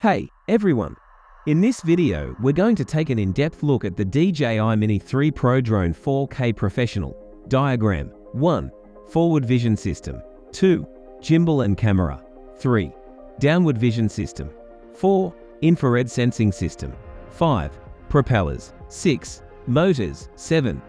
Hey, everyone! In this video, we're going to take an in-depth look at the DJI Mini 3 Pro Drone 4K Professional. Diagram 1. Forward Vision System 2. Gimbal and Camera 3. Downward Vision System 4. Infrared Sensing System 5. Propellers 6. Motors 7.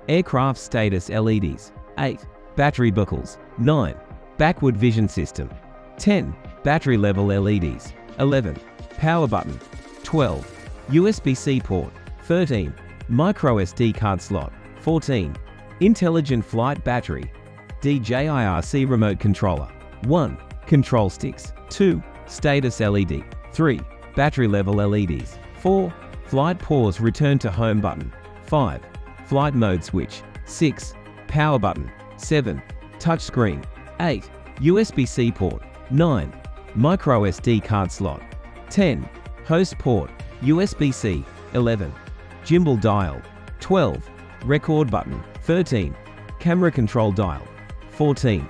Aircraft Status LEDs 8. Battery buckles 9. Backward Vision System 10. Battery level LEDs 11. Power button 12. USB-C port 13. Micro SD card slot 14. Intelligent flight battery DJI RC remote controller 1. Control sticks 2. Status LED 3. Battery level LEDs 4. Flight pause return to home button 5. Flight mode switch 6. Power button 7. Touchscreen 8. USB-C port 9. Micro SD card slot 10. Host port USB-C 11. Gimbal dial 12. Record button 13. Camera control dial 14.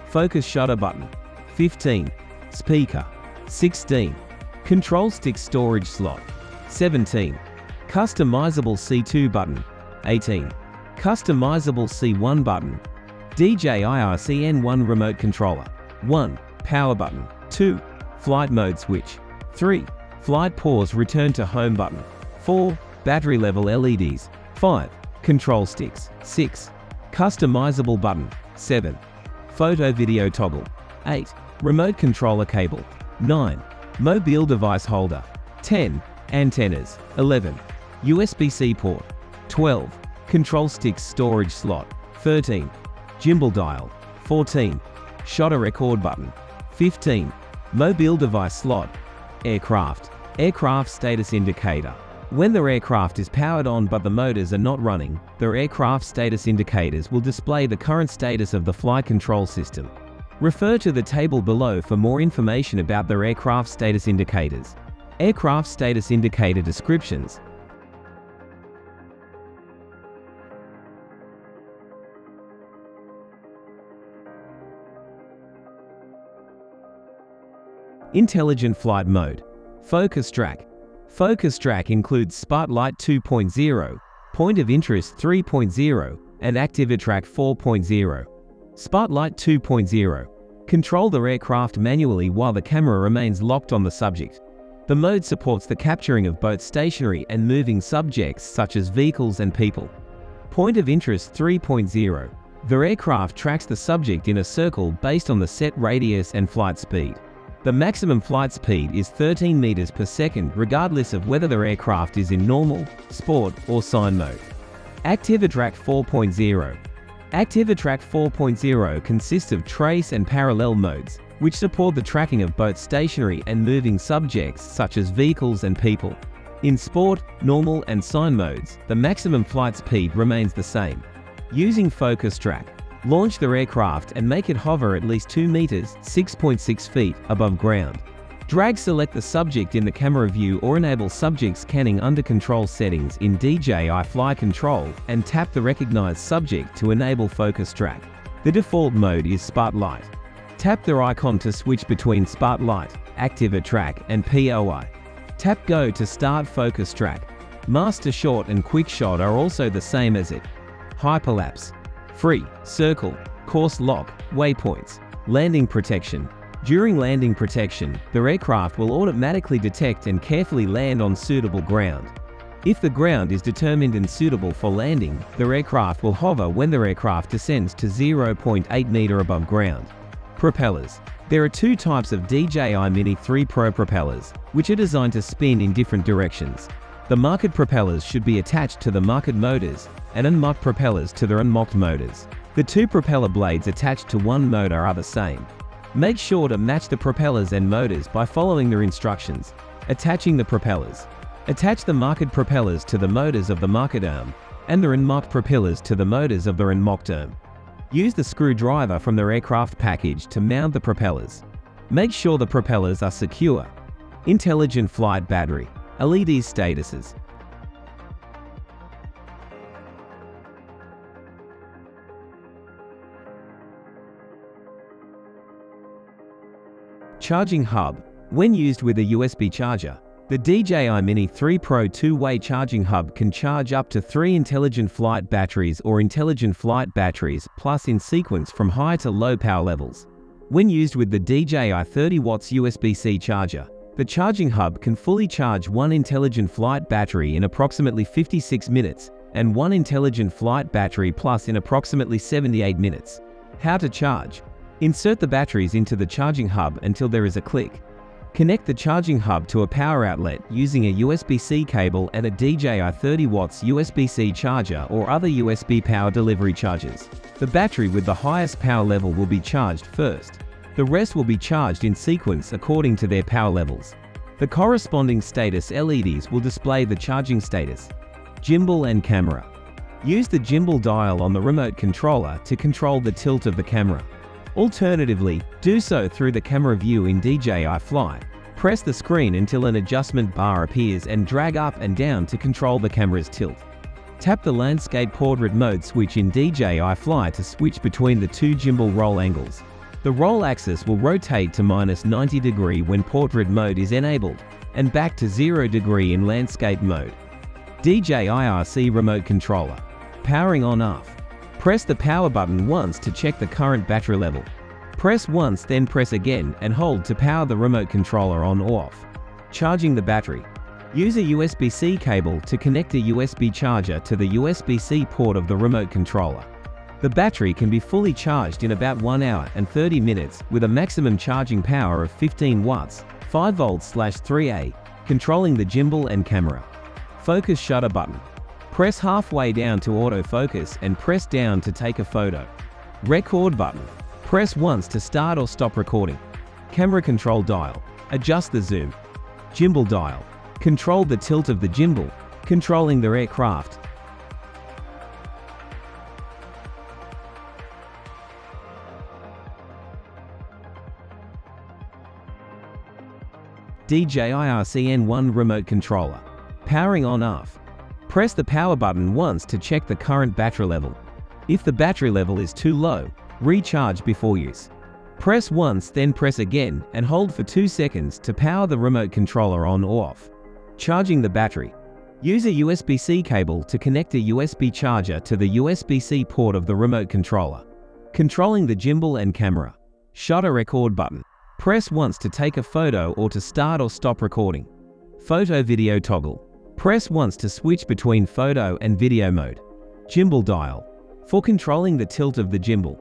Focus shutter button 15. Speaker 16. Control stick storage slot 17. Customizable C2 button 18. Customizable C1 button DJI RC-N1 remote controller 1. Power button 2. Flight mode switch 3. Flight pause return to home button 4. Battery level LEDs 5. Control sticks 6. Customizable button 7. Photo video toggle 8. Remote controller cable 9. Mobile device holder 10. Antennas 11. USB-C port 12. Control sticks storage slot 13. Gimbal dial 14. Shutter record button 15. Mobile device slot Aircraft status indicator. When the aircraft is powered on but the motors are not running, the aircraft status indicators will display the current status of the flight control system. Refer to the table below for more information about the aircraft status indicators. Aircraft status indicator descriptions. Intelligent flight mode. Focus track. Focus track includes Spotlight 2.0, Point of Interest 3.0, and ActivaTrack 4.0. Spotlight 2.0. Control the aircraft manually while the camera remains locked on the subject. The mode supports the capturing of both stationary and moving subjects such as vehicles and people. Point of Interest 3.0. The aircraft tracks the subject in a circle based on the set radius and flight speed. The maximum flight speed is 13 meters per second regardless of whether the aircraft is in normal, sport, or sign mode. ActivaTrack 4.0. ActivaTrack 4.0 consists of trace and parallel modes, which support the tracking of both stationary and moving subjects such as vehicles and people. In sport, normal, and sign modes, the maximum flight speed remains the same. Using Focus Track, launch the aircraft and make it hover at least 2 meters (6.6 feet) above ground. Drag select the subject in the camera view or enable subject scanning under control settings in DJI Fly Control and tap the recognized subject to enable Focus Track. The default mode is Spotlight. Tap the icon to switch between Spotlight, ActivaTrack, and POI. Tap Go to start Focus Track. Master Shot and Quick Shot are also the same as it. Hyperlapse. Free, circle, course lock, waypoints, landing protection. During landing protection, the aircraft will automatically detect and carefully land on suitable ground. If the ground is determined unsuitable for landing, the aircraft will hover when the aircraft descends to 0.8 meter above ground. Propellers. There are two types of DJI Mini 3 Pro propellers, which are designed to spin in different directions. The marked propellers should be attached to the marked motors, and unmarked propellers to the unmarked motors. The two propeller blades attached to one motor are the same. Make sure to match the propellers and motors by following the instructions. Attaching the propellers. Attach the marked propellers to the motors of the marked arm, and the unmarked propellers to the motors of the unmarked arm. Use the screwdriver from the aircraft package to mount the propellers. Make sure the propellers are secure. Intelligent flight battery. LED statuses. Charging hub. When used with a USB charger, the DJI Mini 3 Pro two-way charging hub can charge up to 3 intelligent flight batteries or intelligent flight batteries plus in sequence from high to low power levels. When used with the DJI 30 watts USB-C charger, the charging hub can fully charge 1 intelligent flight battery in approximately 56 minutes and 1 intelligent flight battery plus in approximately 78 minutes. How to charge? Insert the batteries into the charging hub until there is a click. Connect the charging hub to a power outlet using a USB-C cable and a DJI 30 watts USB-C charger or other USB power delivery chargers. The battery with the highest power level will be charged first. The rest will be charged in sequence according to their power levels. The corresponding status LEDs will display the charging status. Gimbal and camera. Use the gimbal dial on the remote controller to control the tilt of the camera. Alternatively, do so through the camera view in DJI Fly. Press the screen until an adjustment bar appears and drag up and down to control the camera's tilt. Tap the landscape portrait mode switch in DJI Fly to switch between the two gimbal roll angles. The roll axis will rotate to -90 degree when portrait mode is enabled and back to 0 degree in landscape mode. DJI RC remote controller. Powering on off. Press the power button once to check the current battery level. Press once then press again and hold to power the remote controller on or off. Charging the battery. Use a USB-C cable to connect a USB charger to the USB-C port of the remote controller. The battery can be fully charged in about 1 hour and 30 minutes with a maximum charging power of 15 watts, 5 volts/3A, controlling the gimbal and camera. Focus shutter button. Press halfway down to autofocus and press down to take a photo. Record button. Press once to start or stop recording. Camera control dial. Adjust the zoom. Gimbal dial. Control the tilt of the gimbal, controlling the aircraft. DJI RCN1 remote controller. Powering on off. Press the power button once to check the current battery level. If the battery level is too low, recharge before use. Press once then press again and hold for 2 seconds to power the remote controller on or off. Charging the battery. Use a USB-C cable to connect a USB charger to the USB-C port of the remote controller. Controlling the gimbal and camera. Shutter record button. Press once to take a photo or to start or stop recording. Photo video toggle. Press once to switch between photo and video mode. Gimbal dial. For controlling the tilt of the gimbal.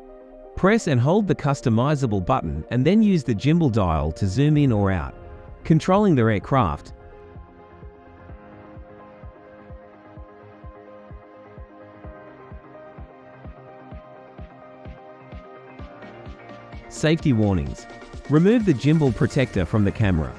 Press and hold the customizable button and then use the gimbal dial to zoom in or out. Controlling the aircraft. Safety warnings. Remove the gimbal protector from the camera.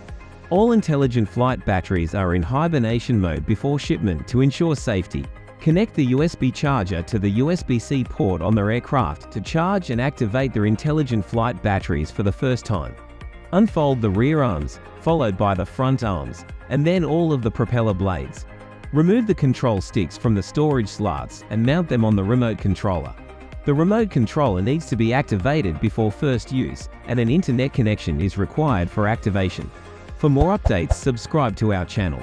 All intelligent flight batteries are in hibernation mode before shipment to ensure safety. Connect the USB charger to the USB-C port on their aircraft to charge and activate their intelligent flight batteries for the first time. Unfold the rear arms, followed by the front arms, and then all of the propeller blades. Remove the control sticks from the storage slots and mount them on the remote controller. The remote controller needs to be activated before first use, and an internet connection is required for activation. For more updates, subscribe to our channel.